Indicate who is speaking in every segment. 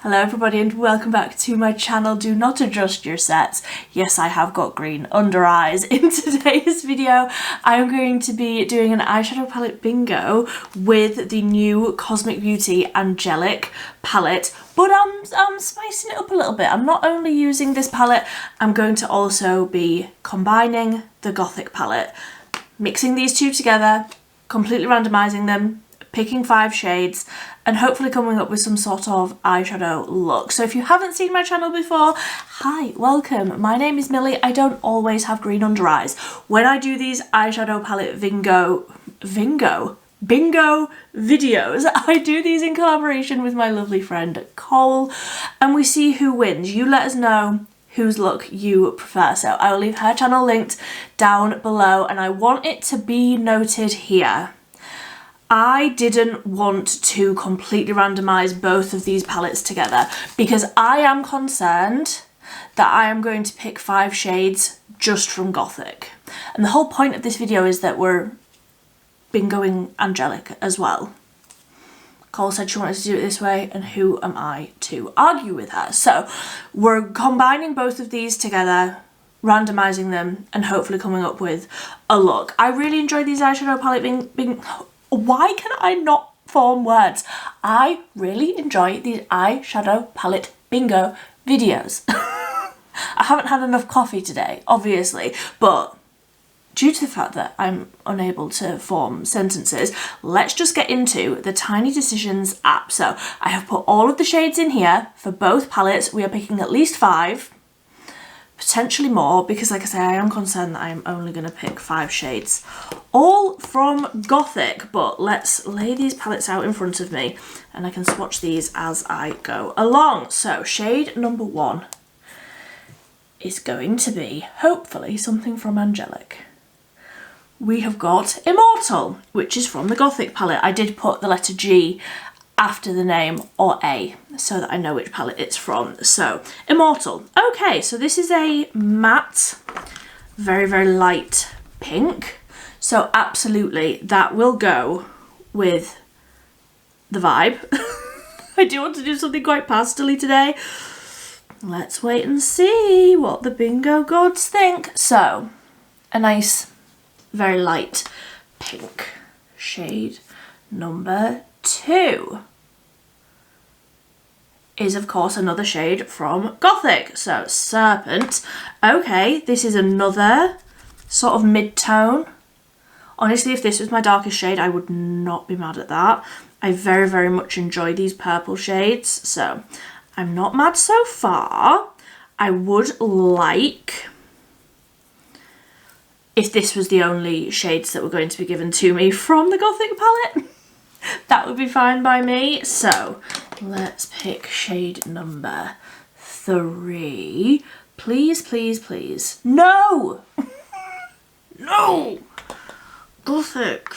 Speaker 1: Hello everybody and welcome back to my channel. Do not adjust your sets. Yes, I have got green under eyes. In today's video, I'm going to be doing an eyeshadow palette bingo with the new Cosmic Beauty Angelic palette, but I'm spicing it up a little bit. I'm not only using this palette, I'm going to also be combining the Gothic palette, mixing these two together, completely randomizing them, picking 5 shades and hopefully coming up with some sort of eyeshadow look. So if you haven't seen my channel before, hi, welcome. My name is Millie. I don't always have green under eyes. When I do these eyeshadow palette bingo videos, I do these in collaboration with my lovely friend Cole, and we see who wins. You let us know whose look you prefer. So I will leave her channel linked down below, and I want it to be noted here, I didn't want to completely randomize both of these palettes together because I am concerned that I am going to pick 5 shades just from Gothic. And the whole point of this video is that we're bingoing Angelic as well. Cole said she wanted to do it this way, and who am I to argue with her? So we're combining both of these together, randomizing them, and hopefully coming up with a look. I really enjoyed these eyeshadow palette why can I not form words? I really enjoy these eyeshadow palette bingo videos. I haven't had enough coffee today, obviously, but due to the fact that I'm unable to form sentences, let's just get into the Tiny Decisions app. So I have put all of the shades in here for both palettes. We are picking at least 5. Potentially more, because like I say, I am concerned that I am only going to pick 5 shades, all from Gothic. But let's lay these palettes out in front of me and I can swatch these as I go along. So shade number 1 is going to be, hopefully, something from Angelic. We have got Immortal, which is from the Gothic palette. I did put the letter G after the name, or A, so that I know which palette it's from. So Immortal. Okay, so this is a matte, very, very light pink. So absolutely that will go with the vibe. I do want to do something quite pastel-y today. Let's wait and see what the bingo gods think. So a nice, very light pink. Shade number 2 is of course another shade from Gothic, so Serpent. Okay, this is another sort of mid-tone. Honestly, if this was my darkest shade, I would not be mad at that. I very, very much enjoy these purple shades, so I'm not mad so far. I would like, if this was the only shades that were going to be given to me from the Gothic palette, that would be fine by me. So let's pick shade number 3. Please, please, please. No! No! Gothic.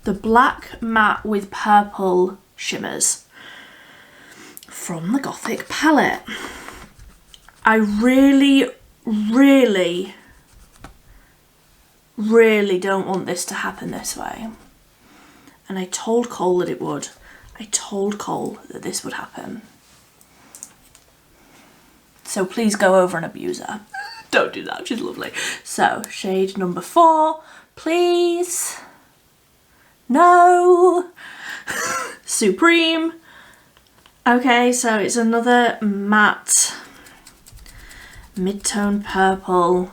Speaker 1: The black matte with purple shimmers from the Gothic palette. I really, really, really don't want this to happen this way. And I told Cole that it would. I told Cole that this would happen. So please go over and abuse her. Don't do that, she's lovely. So shade number 4, please. No. Supreme. Okay, so it's another matte mid-tone purple.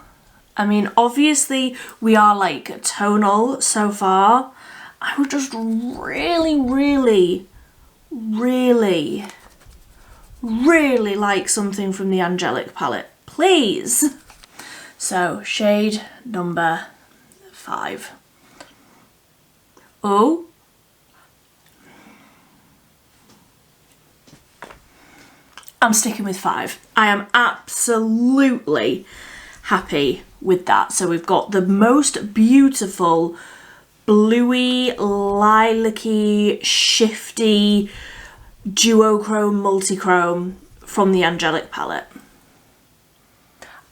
Speaker 1: I mean, obviously we are like tonal so far. I would just really, really, really, really like something from the Angelic palette, please. So shade number 5. Oh. I'm sticking with 5. I am absolutely happy with that. So we've got the most beautiful bluey, lilac-y, shifty, duochrome, multichrome from the Angelic palette.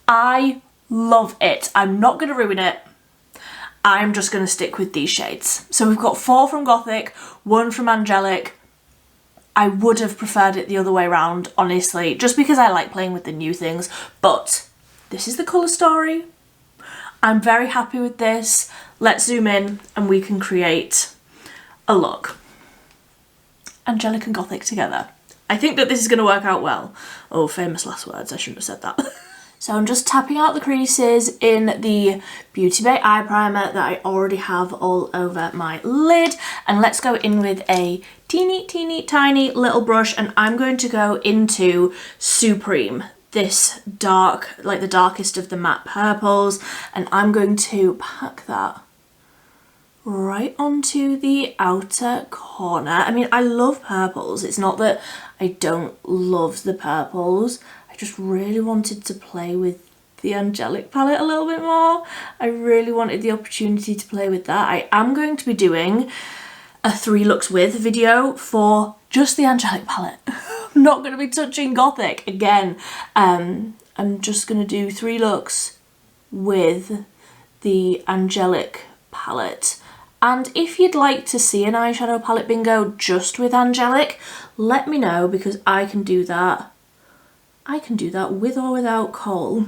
Speaker 1: I love it. I'm not going to ruin it. I'm just going to stick with these shades. So we've got 4 from Gothic, 1 from Angelic. I would have preferred it the other way around, honestly, just because I like playing with the new things. But this is the colour story. I'm very happy with this. Let's zoom in and we can create a look. Angelic and Gothic together. I think that this is going to work out well. Oh, famous last words, I shouldn't have said that. So I'm just tapping out the creases in the Beauty Bay eye primer that I already have all over my lid. And let's go in with a teeny tiny little brush, and I'm going to go into Supreme, this dark, like the darkest of the matte purples, and I'm going to pack that right onto the outer corner. I mean, I love purples. It's not that I don't love the purples. I just really wanted to play with the Angelic palette a little bit more. I really wanted the opportunity to play with that. I am going to be doing a 3 looks with video for just the Angelic palette. I'm not going to be touching Gothic again. I'm just going to do 3 looks with the Angelic palette. And if you'd like to see an eyeshadow palette bingo just with Angelic, let me know, because I can do that. I can do that with or without Cole.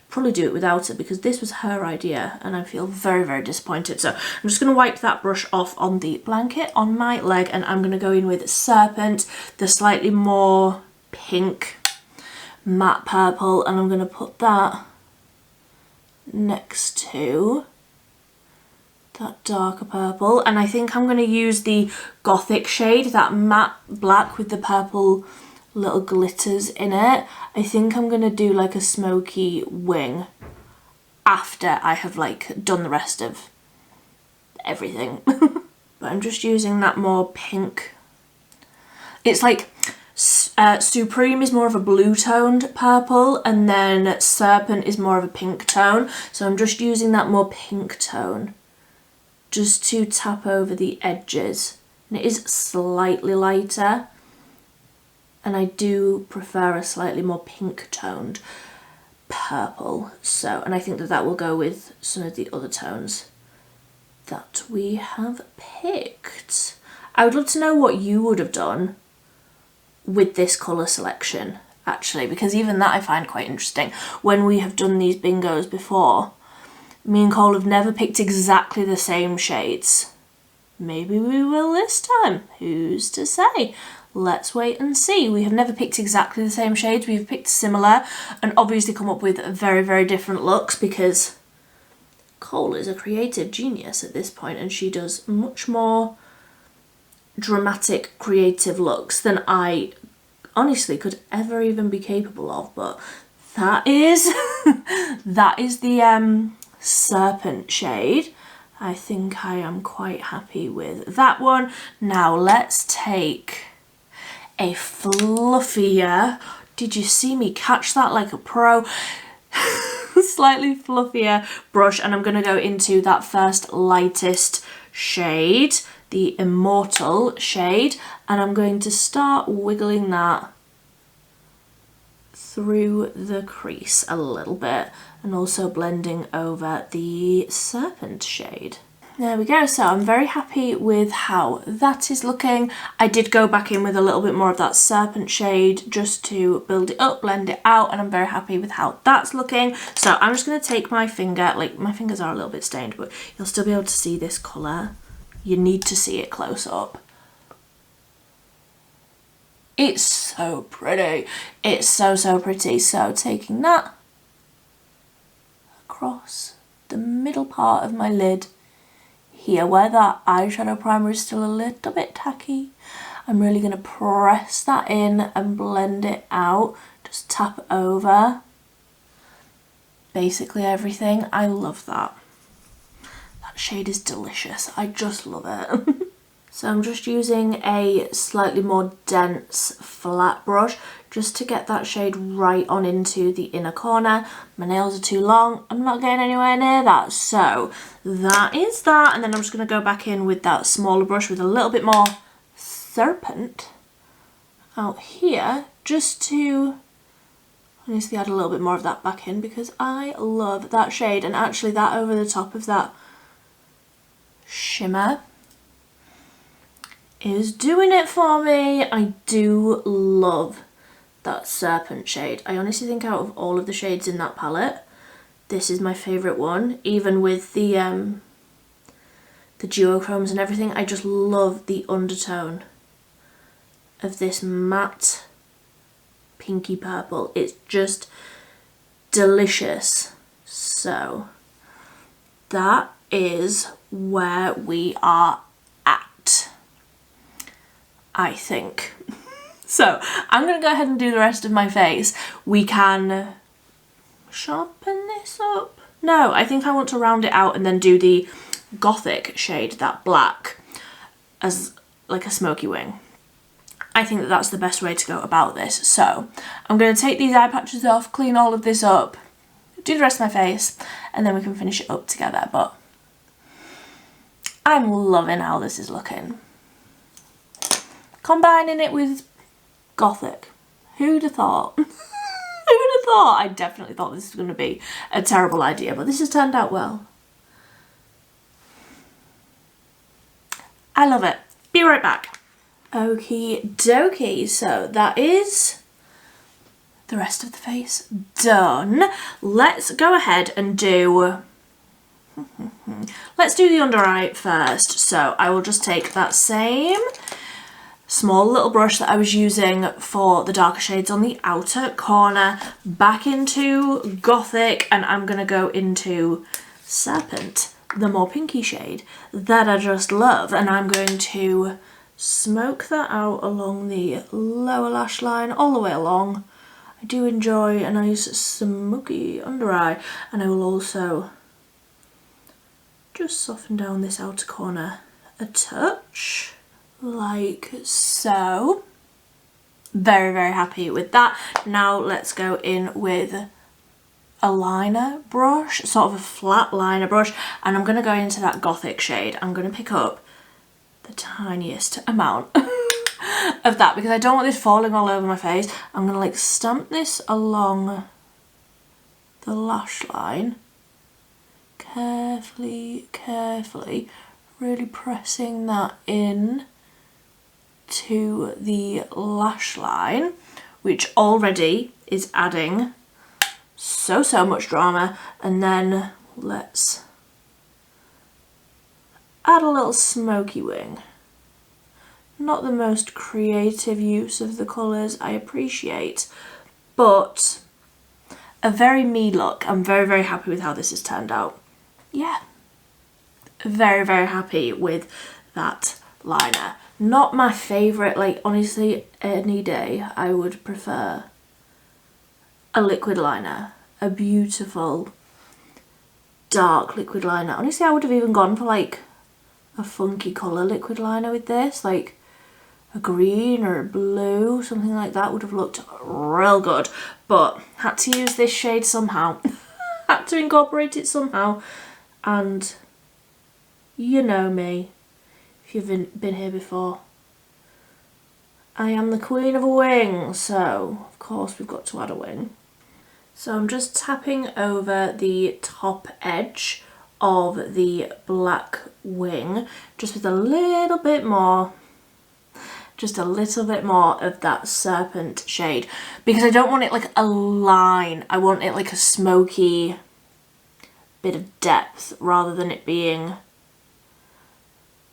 Speaker 1: Probably do it without her, because this was her idea and I feel very disappointed. So I'm just going to wipe that brush off on the blanket on my leg, and I'm going to go in with Serpent, the slightly more pink matte purple, and I'm going to put that next to that darker purple. And I think I'm going to use the Gothic shade, that matte black with the purple little glitters in it. I think I'm going to do like a smoky wing after I have like done the rest of everything. But I'm just using that more pink. It's like Supreme is more of a blue toned purple, and then Serpent is more of a pink tone. So I'm just using that more pink tone just to tap over the edges. And it is slightly lighter, and I do prefer a slightly more pink toned purple. So, and I think that that will go with some of the other tones that we have picked. I would love to know what you would have done with this colour selection, actually, because even that I find quite interesting. When we have done these bingos before, me and Cole have never picked exactly the same shades. Maybe we will this time, who's to say? Let's wait and see. We have never picked exactly the same shades. We've picked similar and obviously come up with very different looks, because Cole is a creative genius at this point and she does much more dramatic creative looks than I honestly could ever even be capable of. But that is that is the Serpent shade. I think I am quite happy with that one. Now let's take a fluffier, did you see me catch that like a pro? Slightly fluffier brush, and I'm going to go into that first lightest shade, the Immortal shade, and I'm going to start wiggling that through the crease a little bit, and also blending over the Serpent shade. There we go. So I'm very happy with how that is looking. I did go back in with a little bit more of that Serpent shade just to build it up, blend it out, and I'm very happy with how that's looking. So I'm just going to take my finger, like my fingers are a little bit stained, but you'll still be able to see this colour. You need to see it close up. It's so pretty. It's so pretty. So taking that across the middle part of my lid, here where that eyeshadow primer is still a little bit tacky, I'm really going to press that in and blend it out. Just tap over basically everything. I love that. That shade is delicious. I just love it. So I'm just using a slightly more dense flat brush just to get that shade right on into the inner corner. My nails are too long, I'm not getting anywhere near that. So that is that, and then I'm just going to go back in with that smaller brush with a little bit more Serpent out here, just to honestly add a little bit more of that back in, because I love that shade. And actually that over the top of that shimmer is doing it for me. I do love that serpent shade. I honestly think out of all of the shades in that palette, this is my favourite one, even with the duochromes and everything. I just love the undertone of this matte pinky purple. It's just delicious. So that is where we are at, I think. So I'm gonna go ahead and do the rest of my face. We can sharpen this up. No, I think I want to round it out and then do the Gothic shade, that black, as like a smoky wing. I think that that's the best way to go about this. So I'm going to take these eye patches off, clean all of this up, do the rest of my face, and then we can finish it up together. But I'm loving how this is looking. Combining it with Gothic. Who'd have thought? Who'd have thought? I definitely thought this was going to be a terrible idea, but this has turned out well. I love it. Be right back. Okie dokie, so that is the rest of the face done. Let's go ahead and do, let's do the under eye first. So I will just take that same small little brush that I was using for the darker shades on the outer corner, back into Gothic, and I'm gonna go into Serpent, the more pinky shade that I just love, and I'm going to smoke that out along the lower lash line all the way along. I do enjoy a nice smoky under eye, and I will also just soften down this outer corner a touch, like so. Very, very happy with that. Now let's go in with a liner brush, sort of a flat liner brush, and I'm going to go into that Gothic shade. I'm going to pick up the tiniest amount of that because I don't want this falling all over my face. I'm going to like stamp this along the lash line, carefully, really pressing that in to the lash line, which already is adding so much drama. And then let's add a little smoky wing. Not the most creative use of the colours, I appreciate, but a very me look. I'm very, very happy with how this has turned out. Yeah, very, very happy with that liner. Not my favourite, like honestly, any day I would prefer a liquid liner, a beautiful dark liquid liner. Honestly, I would have even gone for like a funky colour liquid liner with this, like a green or a blue, something like that would have looked real good, but had to use this shade somehow. Had to incorporate it somehow, and you know me, if you've been here before, I am the queen of a wing, so of course we've got to add a wing. So I'm just tapping over the top edge of the black wing, just with a little bit more, just a little bit more of that serpent shade, because I don't want it like a line, I want it like a smoky bit of depth rather than it being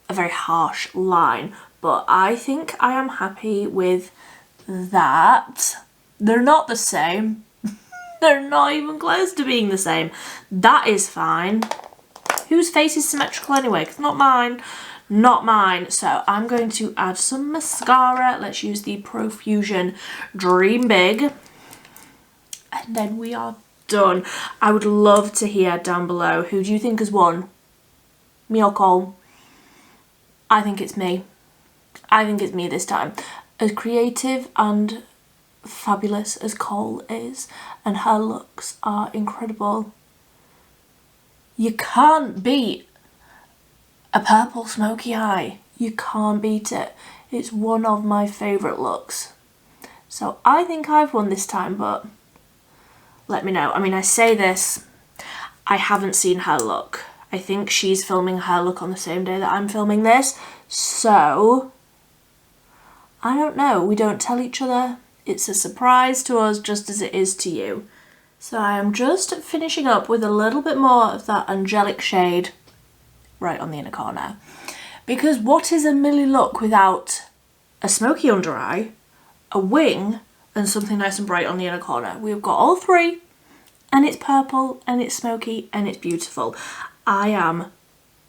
Speaker 1: a very harsh line. But I think I am happy with that. They're not the same. They're not even close to being the same. That is fine. Whose face is symmetrical anyway? Because not mine. Not mine. So I'm going to add some mascara. Let's use the Profusion Dream Big. And then we are done. I would love to hear down below, who do you think has won? Me or Cole? I think it's me. I think it's me this time. As creative and fabulous as Cole is, and her looks are incredible, you can't beat a purple smoky eye. You can't beat it. It's one of my favourite looks. So I think I've won this time, but let me know. I mean, I say this, I haven't seen her look. I think she's filming her look on the same day that I'm filming this, so I don't know, we don't tell each other. It's a surprise to us just as it is to you. So I am just finishing up with a little bit more of that angelic shade right on the inner corner. Because what is a Millie look without a smoky under eye, a wing, and something nice and bright on the inner corner? We've got all three, and it's purple, and it's smoky, and it's beautiful. I am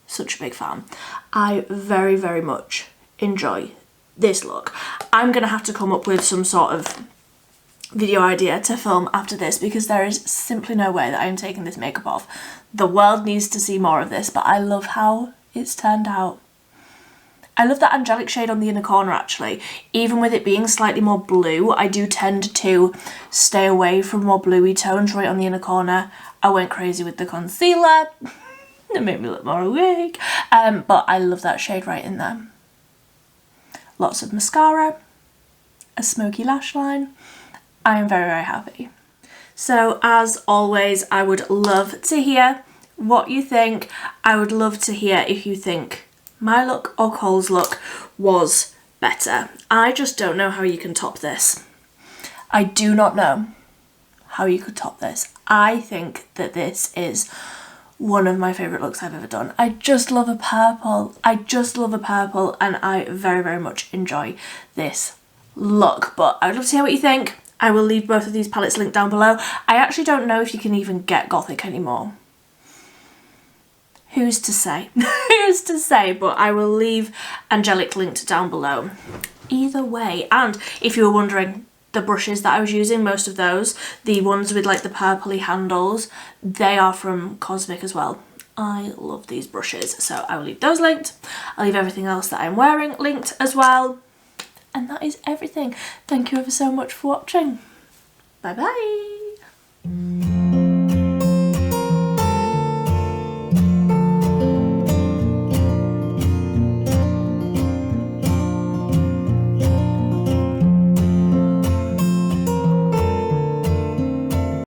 Speaker 1: such a big fan. I very, very much enjoy this look. I'm gonna have to come up with some sort of video idea to film after this because there is simply no way that I am taking this makeup off. The world needs to see more of this, but I love how it's turned out. I love that angelic shade on the inner corner actually. Even with it being slightly more blue, I do tend to stay away from more bluey tones right on the inner corner. I went crazy with the concealer. It made me look more awake. But I love that shade right in there. Lots of mascara, a smoky lash line. I am very, very happy. So as always, I would love to hear what you think. I would love to hear if you think my look or Cole's look was better. I just don't know how you can top this. I do not know how you could top this. I think that this is one of my favourite looks I've ever done. I just love a purple. I just love a purple and I very, very much enjoy this look. But I would love to hear what you think. I will leave both of these palettes linked down below. I actually don't know if you can even get Gothic anymore. Who's to say? Who's to say? But I will leave Angelic linked down below. Either way, and if you were wondering, the brushes that I was using, most of those, the ones with like the purpley handles, they are from Cosmic as well. I love these brushes, so I will leave those linked. I'll leave everything else that I'm wearing linked as well. And that is everything. Thank you ever so much for watching. Bye bye.